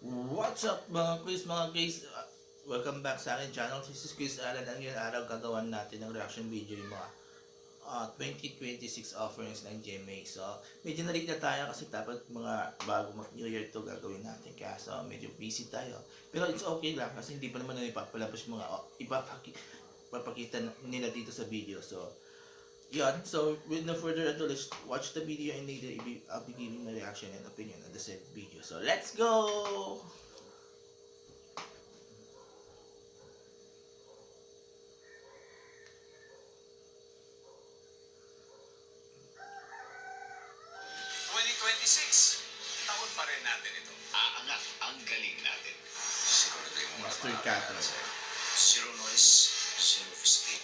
What's up mga guys, welcome back sa akin channel. This is Chris Alan. Ang ngayong araw gagawan natin ng reaction video yung mga 2026 offerings ng GMA. So medyo na na tayo kasi dapat mga bago mag New Year to gagawin natin. Kaya so medyo busy tayo. Pero it's okay lang kasi hindi pa naman na ipapalabas yung mga ipapakita nila dito sa video. So yan, so with no further ado, let's watch the video and later I'll be giving my reaction and opinion on the said video. So let's go! 2026, taon pa rin natin ito. Aangat ang galing natin. Sigurado yung mga Master bata Cutter. natin. Zero noise, zero mistake.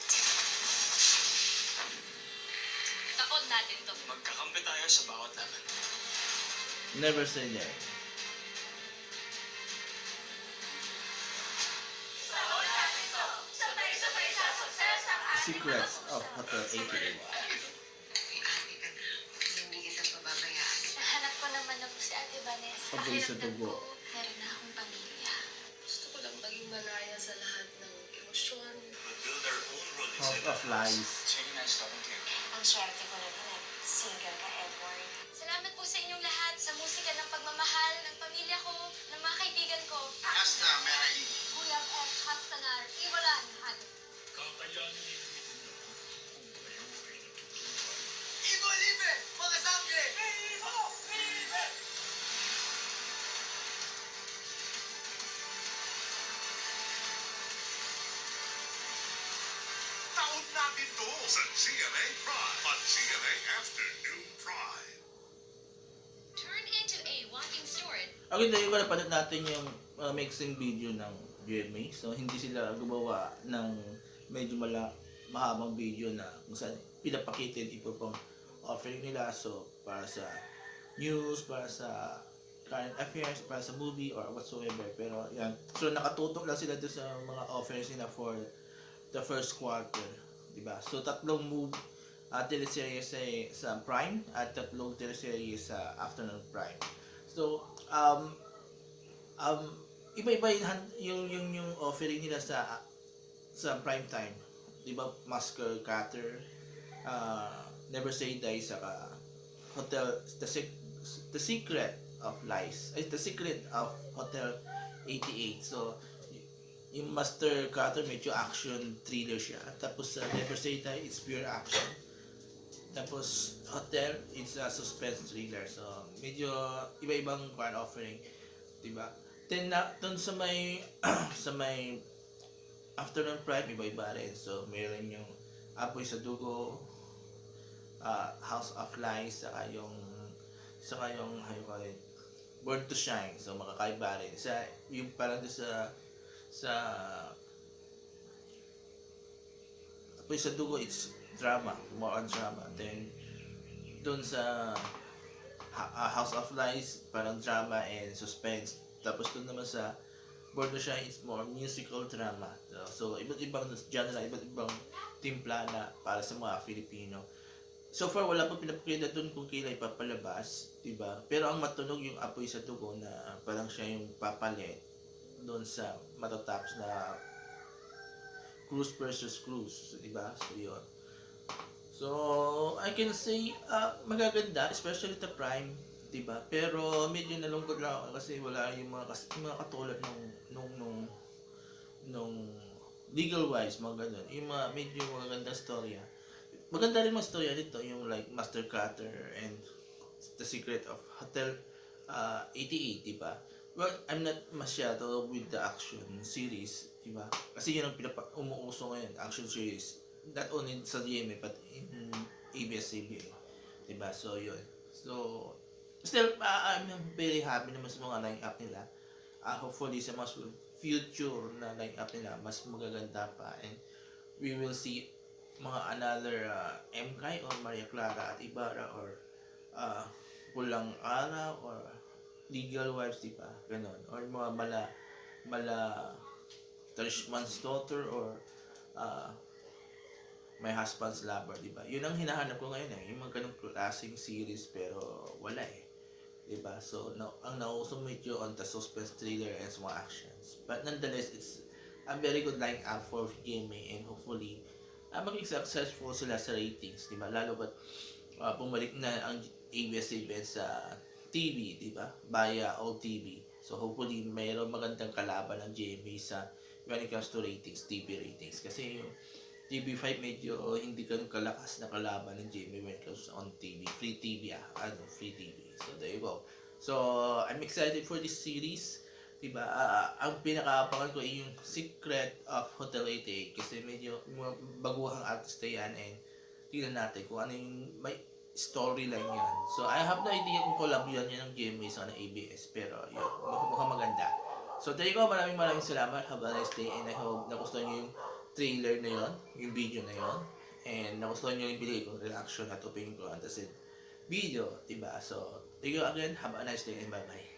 Taon natin to. Magkakampi tayo sa bawat laban. Never say die. Taon natin to. Sabay-sabay sa sukses ang Secrets of Hotel 88. Hindi kita pababayaan. Nahanap ko naman na po si Ate Vanessa. Pabay sa dugo. Meron na akong pamilya. Gusto ko lang maging malaya sa lahat ng emosyon. We'll build our own world. House of Lies. It's really nice talking to you. Ang swerte ko na rin. Single ka, Edward. Salamat po sa inyong lahat sa musika ng pagmamahal ng pamilya ko, ng mga kaibigan ko. Hasta, Mary. Kuya F. Hastanar, Iwaran, Han. Ibo libre! Mga sangre! Taon natin to sa GMA Prime at GMA Afternoon Prime. Turn into a walking sword. Okay, dahil ko napanood natin yung mixing video ng GMA. So hindi sila gumawa ng medyo mahabang video na kung saan pinapakitin ipo pong offering nila. So para sa news, para sa current affairs, para sa movie or whatsoever. Pero yan. So nakatutok lang sila doon sa mga offerings nila for the first quarter. Diba? So tatlong teleserye sa Prime at tatlong teleserye sa Afternoon Prime. So iba-iba yung offering nila sa prime time. 'Di ba? Masker Cutter, Never Say Die, saka Hotel The Secret of Lies. Ay, The Secret of Hotel 88. So yung Master Cutter medyo action thriller siya. Tapos sa Never Say Die, it's pure action. Tapos Hotel, it's a suspense thriller. So medyo iba-ibang kind offering, 'di ba? Then dun sa may sa may Afternoon Prime, iba-iba rin. So meron yung Apoy sa Dugo, House of Lies, saka yung how you call it, Born to Shine. So makakaiba rin. Sa yung parang doon sa Apoy sa Dugo, it's drama, more on drama. Then doon sa House of Lies, parang drama and suspense. Tapos doon naman sa Born to Shine, it's more musical drama. So iba't ibang genre, iba't ibang timpla na para sa mga Filipino. So far wala pa pinapakita doon kung kailan ipapalabas, 'di ba? Pero ang matunog yung Apoy sa Dugo na parang siya yung papalit doon sa matatapos na Cruise versus Cruise, 'di ba? So yun. So I can say magaganda, especially the Prime, 'di ba? Pero medyo nalungkot lang ako kasi wala yung mga katulad nung Legal Wives, mga ganun. Yung mga medyo magagandang storya. Maganda rin mga storya dito, yung like Master Cutter and The Secret of Hotel 88, di ba? Well, I'm not masyado with the action series, di ba? Kasi yun ang umuuso ngayon, action series. Not only sa DMA, but in ABS-CBN, di ba? So, yun. So, still, I'm very happy naman sa mga line-up nila. Hopefully, sa mga future na line-up nila, mas magaganda pa. And we will see mga another MK or Maria Clara at Ibarra or Pulang Araw or Legal Wives, di ba? Ganon. Or mga mala Trishman's Daughter or My Husband's Lover, di ba? Yun ang hinahanap ko ngayon eh. Yung mga ganong klaseng series pero wala eh. Diba? So, no, ang nauso medyo on the suspense thriller and some actions. But nonetheless, it's a very good line-up for GMA and hopefully, maging successful sila sa ratings, diba? Lalo ba't bumalik na ang ABS-CBN sa TV, diba? Via OTV. So, hopefully, mayroong magandang kalaban ng GMA sa when it comes to ratings, TV ratings. Kasi yung TV5 medyo hindi ganun kalakas na kalaban ng GMA when it comes on TV. Free TV free TV. So, there you go. So, I'm excited for this series. Diba? Ang pinakaabangan ko ay yung Secret of Hotel 88 kasi medyo baguhang artist na yan and tingnan natin kung ano yung may storyline yan. So, I have no idea kung collab yan ng GMA sa ng ABS pero yun, mukhang maganda. So, there you go. Maraming salamat. Have a nice day and I hope nagustuhan nyo yung trailer na yon, yung video na yon, and nagustuhan nyo yung binigay kong reaction at opinion ko on the said video, diba? So, thank you again. Have a nice day and bye-bye.